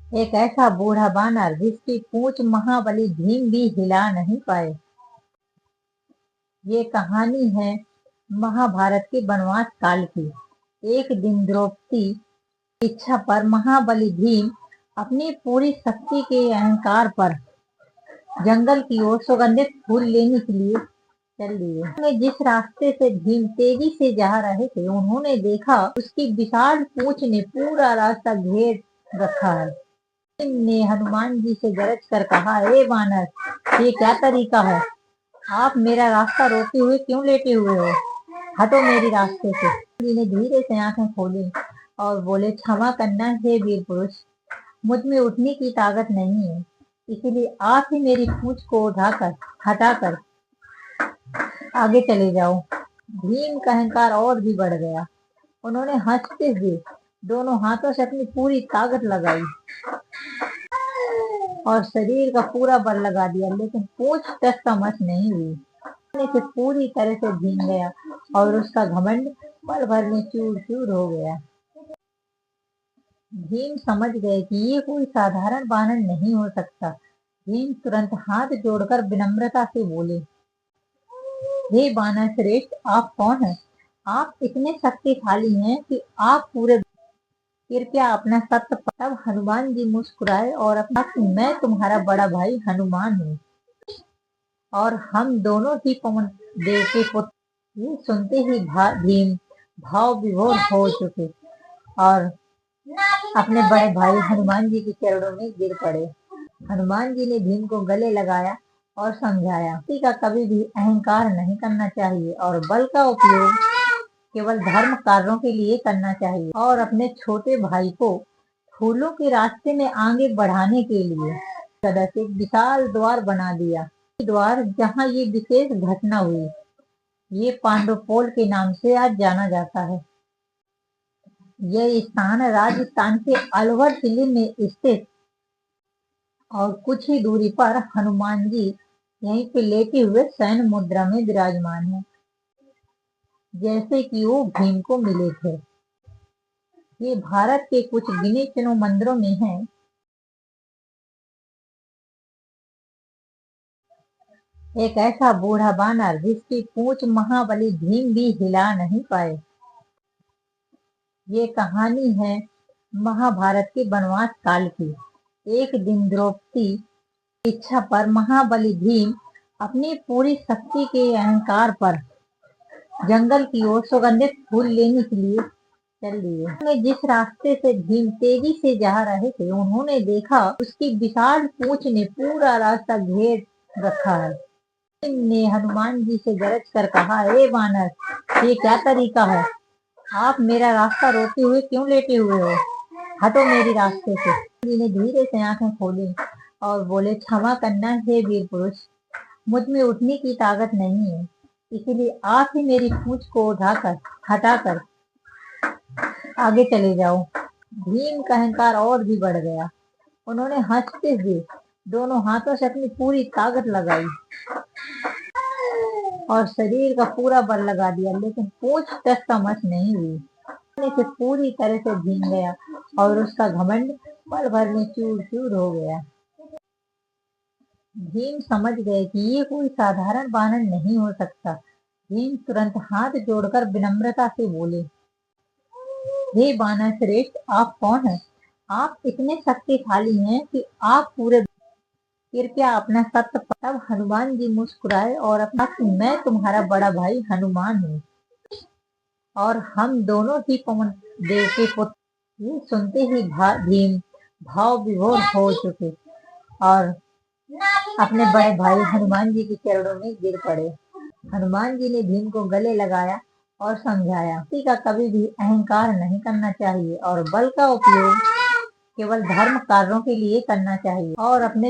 एक ऐसा बूढ़ा बानर जिसकी पूंछ महाबली भीम भी हिला नहीं पाए। ये कहानी है महाभारत के वनवास काल की। एक दिन द्रौपदी की इच्छा पर महाबली भीम अपनी पूरी शक्ति के अहंकार पर जंगल की ओर सुगंधित फूल लेने के लिए चल दिए। उन्होंने जिस रास्ते से भीम तेजी से जा रहे थे, उन्होंने देखा उसकी विशाल पूंछ ने पूरा रास्ता घेर रखा है। भीम ने हनुमान जी से गरज कर कहा, ए वानर, ये क्या तरीका है? आप मेरा रास्ता रोके हुए क्यों लेटे हुए हो? हटो मेरी रास्ते से। जी ने धीरे से आंखें खोली और बोले, क्षमा करना हे वीर पुरुष, मुझ में उठने की ताकत नहीं है, इसीलिए आप ही मेरी पूंछ को हटाकर आगे चले जाओ। भीम का अहंकार और भी बढ़ गया। उन्होंने हंसते हुए दोनों हाथों से अपनी पूरी ताकत लगाई और शरीर का पूरा बल लगा दिया, लेकिन पूंछ टस का मस नहीं हुई। से पूरी तरह से भीग गया और उसका घमंड पल भर में चूर चूर हो गया। भीम समझ गए कि ये कोई साधारण बानर नहीं हो सकता। भीम तुरंत हाथ जोड़कर विनम्रता से बोले, हे बानर श्रेष्ठ, आप कौन हैं? आप इतने शक्तिशाली हैं कि आप पूरे कृपया अपना सत्य। तब हनुमान जी मुस्कुराए और अपना, मैं तुम्हारा बड़ा भाई हनुमान हूँ और हम दोनों ही पवन देव के पुत्र। ये सुनते ही भीम भाव विभोर हो चुके और अपने बड़े भाई हनुमान जी के चरणों में गिर पड़े। हनुमान जी ने भीम को गले लगाया और समझाया, किसी का कभी भी अहंकार नहीं करना चाहिए और बल का उपयोग केवल धर्म कार्यों के लिए करना चाहिए। और अपने छोटे भाई को फूलों के रास्ते में आगे बढ़ाने के लिए सदस्य एक विशाल द्वार बना दिया। द्वार जहाँ ये विशेष घटना हुई, ये पांडुपोल के नाम से आज जाना जाता है। यह स्थान राजस्थान के अलवर जिले में स्थित और कुछ ही दूरी पर हनुमान जी यहीं पे लेटे हुए शयन मुद्रा में विराजमान है, जैसे कि वो भीम को मिले थे। ये भारत के कुछ गिने चुने मंदिरों में है। एक ऐसा बूढ़ा बानर जिसकी पूंछ महाबली भीम भी हिला नहीं पाए। ये कहानी है महाभारत के वनवास काल की। एक दिन द्रौपदी की इच्छा पर महाबली भीम अपनी पूरी शक्ति के अहंकार पर जंगल की ओर सुगंधित फूल लेने के लिए चल दिए। उन्होंने जिस रास्ते से भीम तेजी से जा रहे थे, उन्होंने देखा उसकी विशाल पूंछ ने पूरा रास्ता घेर रखा है। भीम ने हनुमान जी से गरज कर कहा, ए वानर, ये क्या तरीका है? आप मेरा रास्ता रोके हुए क्यों लेटे हुए हो? हटो मेरी रास्ते से। जी ने धीरे से आंखें खोली और बोले, क्षमा करना हे वीर पुरुष, मुझ में उठने की ताकत नहीं है, इसीलिए आप ही मेरी पूंछ को हटाकर आगे चले जाओ। भीम का अहंकार और भी बढ़ गया। उन्होंने हंसते हुए दोनों हाथों से अपनी पूरी ताकत लगाई और शरीर का पूरा बल लगा दिया, लेकिन पूंछ टस का मस नहीं हुई। से पूरी तरह से भीग गया और उसका घमंड पल भर में चूर चूर हो गया। भीम समझ गए कि ये कोई साधारण बानर नहीं हो सकता। भीम तुरंत हाथ जोड़कर विनम्रता से बोले, हे बानर श्रेष्ठ, आप कौन हैं? आप इतने शक्तिशाली हैं कि आप पूरे कृपया अपना सत्य। तब हनुमान जी मुस्कुराए और अपना, मैं तुम्हारा बड़ा भाई हनुमान हूँ और हम दोनों ही पवन देव के पुत्र। ये सुनते ही भीम भाव विभोर हो चुके और अपने बड़े भाई हनुमान जी के चरणों में गिर पड़े। हनुमान जी ने भीम को गले लगाया और समझाया, किसी का कभी भी अहंकार नहीं करना चाहिए और बल का उपयोग केवल धर्म कार्यों के लिए करना चाहिए। और अपने